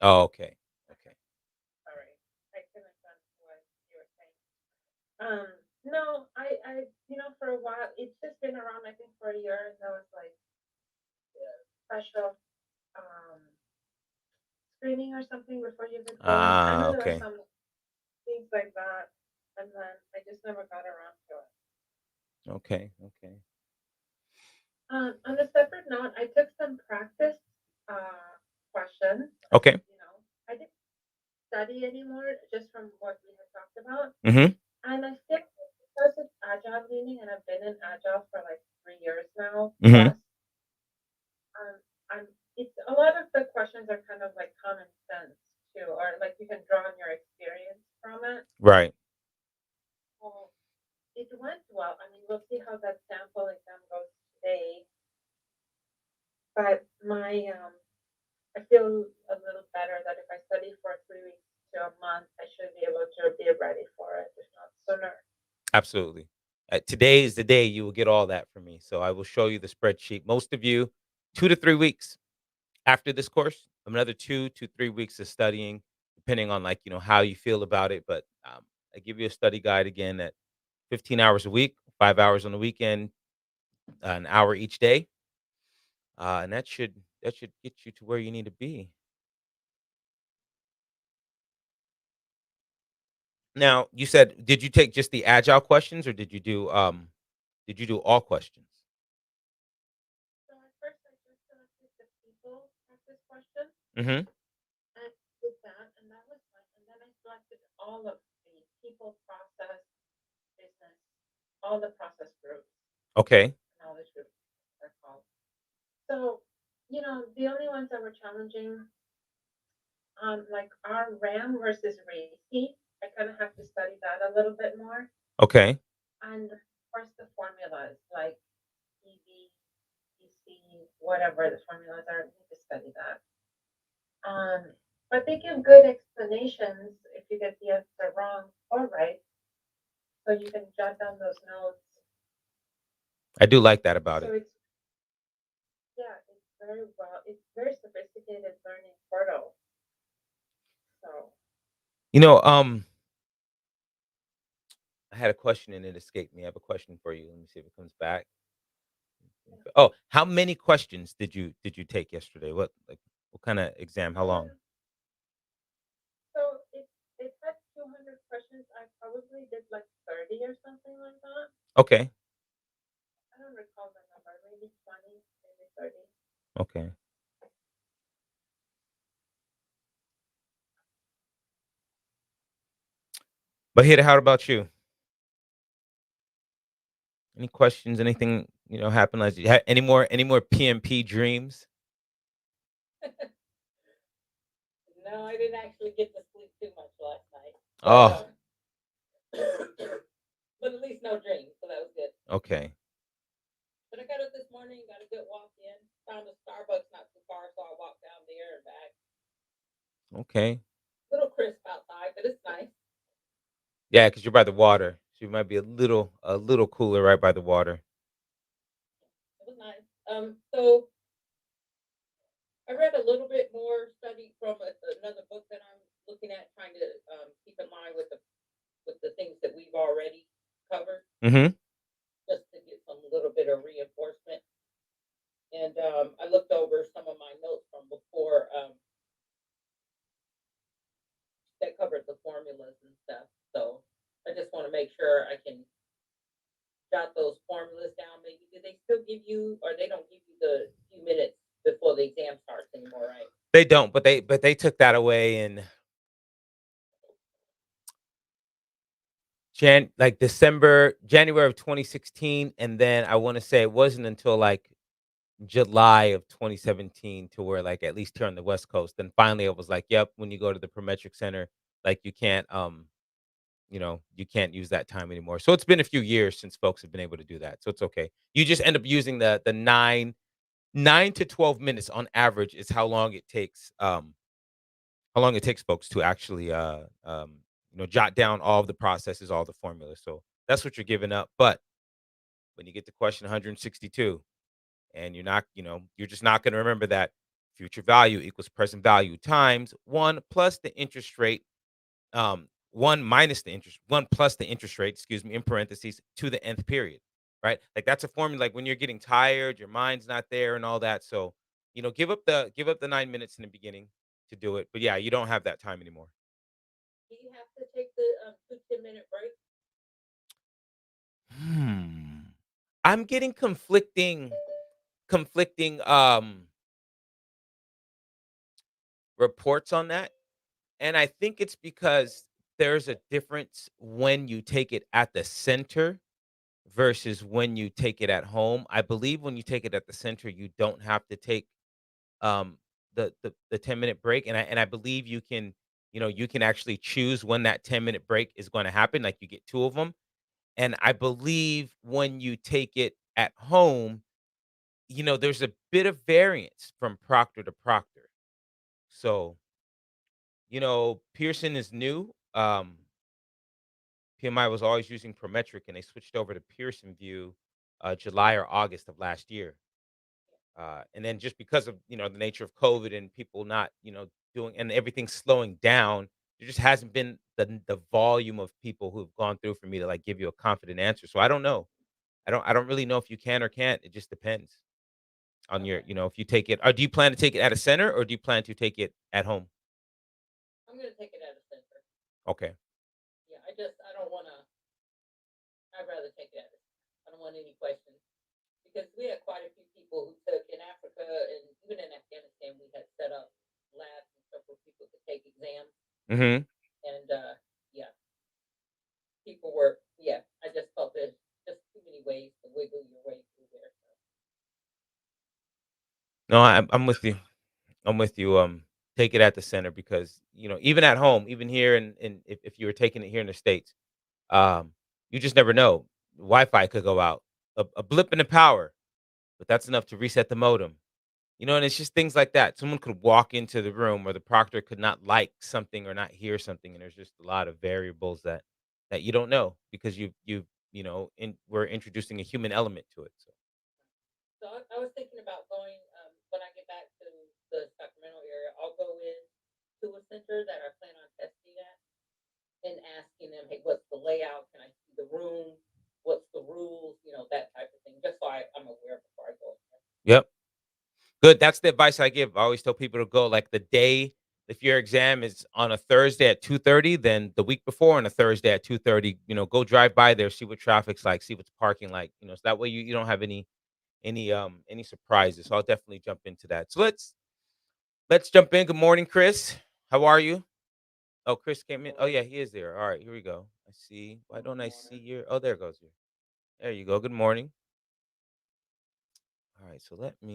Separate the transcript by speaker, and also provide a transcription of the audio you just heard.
Speaker 1: Oh, okay. Okay.
Speaker 2: Sorry, I couldn't understand what you were saying. No, for a while, it's just been around, I think, for a year, and there was like special um, screening or something before you could go in. I
Speaker 1: Ah,
Speaker 2: know there were
Speaker 1: okay.
Speaker 2: some things like that, and then I just never got around to it.
Speaker 1: Okay. Okay.
Speaker 2: On a separate note, I took some practice uh, questions.
Speaker 1: Okay.
Speaker 2: I didn't study anymore just from what we had talked about.
Speaker 1: Mhm.
Speaker 2: And I still, because it's agile leaning, and I've been in agile for like 3 years now
Speaker 1: Mhm.
Speaker 2: plus. Um, I'm. It's a lot of the questions are kind of like common sense too, or like you can draw on your experience from it.
Speaker 1: Right.
Speaker 2: Well, it went well. I mean, we'll see how that sample exam goes today. But I feel a little better that if I study for 3 weeks to a month, I should be able to be ready for it, if not sooner.
Speaker 1: Absolutely. Today is the day you will get all that from me. So I will show you the spreadsheet. Most of you, 2 to 3 weeks after this course, another 2 to 3 weeks of studying, depending on like how you feel about it. But I give you a study guide again at 15 hours a week, 5 hours on the weekend, an hour each day, and that should get you to where you need to be. Now, you said, did you take just the agile questions, or did you do all questions?
Speaker 2: So at first, I just selected the people practice question
Speaker 1: Mhm.
Speaker 2: and did that, and that was fine. And then I selected all of the people, process, business, all the process groups,
Speaker 1: Okay.
Speaker 2: knowledge groups, they're called. So, the only ones that were challenging, like our RAM versus RACI, I kind of have to study that a little bit more.
Speaker 1: Okay.
Speaker 2: And of course, the formulas like EV, EC, whatever the formulas are, I need to study that. Um, but they give good explanations if you get the answer wrong or right, so you can jot down those notes.
Speaker 1: I do like that about
Speaker 2: So
Speaker 1: it.
Speaker 2: it's yeah, it's very well. It's very sophisticated learning portal. So
Speaker 1: You know, I had a question and it escaped me. I have a question for you. Let me see if it comes back. Oh, how many questions did you take yesterday? What kind of exam? How long?
Speaker 2: um, so it had 200 questions. I probably did like 30 or something like that.
Speaker 1: Okay.
Speaker 2: I don't recall the number. Maybe 20, maybe 30.
Speaker 1: Okay. But here, how about you? Any questions? Anything happen? Like, any more PMP dreams?
Speaker 2: No, I didn't actually get to sleep too much last night, but
Speaker 1: Oh,
Speaker 2: but at least no dreams, so that was good.
Speaker 1: okay.
Speaker 2: But I got up this morning, got a good walk in, found a Starbucks not too far, so I walked down there and back.
Speaker 1: Okay.
Speaker 2: A little crisp outside, but it's nice.
Speaker 1: Yeah, because you're by the water, so you might be a little cooler right by the water.
Speaker 2: It was nice. So I read a little bit more, studied from another book that I'm looking at, trying to keep in line with the things that we've already covered,
Speaker 1: Mhm.
Speaker 2: just to get some little bit of reinforcement. And I looked over some of my notes from before that covered the formulas and stuff. So I just want to make sure I can jot those formulas down. Maybe do they still give you, or they don't give you the few minutes before the exam starts anymore, right?
Speaker 1: They don't, but they took that away in January of 2016, and then I wanna say it wasn't until, like, July of 2017 to where, like, at least here on the West Coast, then finally it was like, "Yep, when you go to the Prometric Center, like, you can't use that time anymore." So it's been a few years since folks have been able to do that, so it's okay. You just end up using the 9 to 12 minutes on average is how long it takes folks to actually, jot down all of the processes, all the formulas. So that's what you're giving up. But when you get to question 162, and you're just not going to remember that future value equals present value times 1 plus the interest rate, 1 minus the interest 1 plus the interest rate, excuse me, in parentheses, to the nth period, right? Like, that's a formula, like, when you're getting tired, your mind's not there and all that, so, give up the 9 minutes in the beginning to do it, but, yeah, you don't have that time anymore.
Speaker 2: Do you have to take the 2 10-minute break?
Speaker 1: Hmm. I'm getting conflicting, reports on that, and I think it's because there's a difference when you take it at the center versus when you take it at home. I believe when you take it at the center, you don't have to take, um, the 10-minute break, and I believe you can actually choose when that 10-minute break is gonna happen, like, you get 2 of them, and I believe when you take it at home, there's a bit of variance from proctor to proctor. So, Pearson is new. PMI was always using Prometric, and they switched over to Pearson View, July or August of last year. And then just because of the nature of COVID and people not doing and everything slowing down, there just hasn't been the volume of people who've gone through for me to like give you a confident answer. So I don't know. I don't really know if you can or can't. It just depends on your,
Speaker 2: Okay.
Speaker 1: if you take it. Or do you plan to take it at a center or do you plan to take it at home?
Speaker 2: I'm gonna take it at a center.
Speaker 1: Okay.
Speaker 2: Yeah, I don't wanna. I'd rather take it at a. I don't want any questions because we had quite a few people who took in Africa and even in Afghanistan. We had set up labs and stuff where people could take exams,
Speaker 1: Hmm.
Speaker 2: and yeah, people were. Yeah, I just felt there's just too many ways to wiggle your way through there. So.
Speaker 1: No, I'm with you. I'm with you. Take it at the center because even at home, even here, and if you were taking it here in the states, um, you just never know. Wi-Fi could go out, a blip in the power, but that's enough to reset the modem. And it's just things like that. Someone could walk into the room, or the proctor could not like something or not hear something, and there's just a lot of variables that you don't know because we're introducing a human element to it. So
Speaker 2: So I was thinking about going when I get back to the Sacramento area. I'll go in to a center that I plan on testing at and asking them, hey, what's the layout? Can I see the room? What's the rules? That type of thing, just so I'm aware before I go in there.
Speaker 1: yep. Good, that's the advice I give. I always tell people to go, like, the day if your exam is on a Thursday at 2:30, then the week before on a Thursday at 2:30, go drive by there, see what traffic's like, see what's parking like, so that way you don't have any surprises. So I'll definitely jump into that. So let's jump in. Good morning, Chris. How are you? Oh, Chris came in. Oh, yeah, he is there. All right, here we go. I see. Why don't I see your Oh, there goes your There you go. Good morning. All right, so let me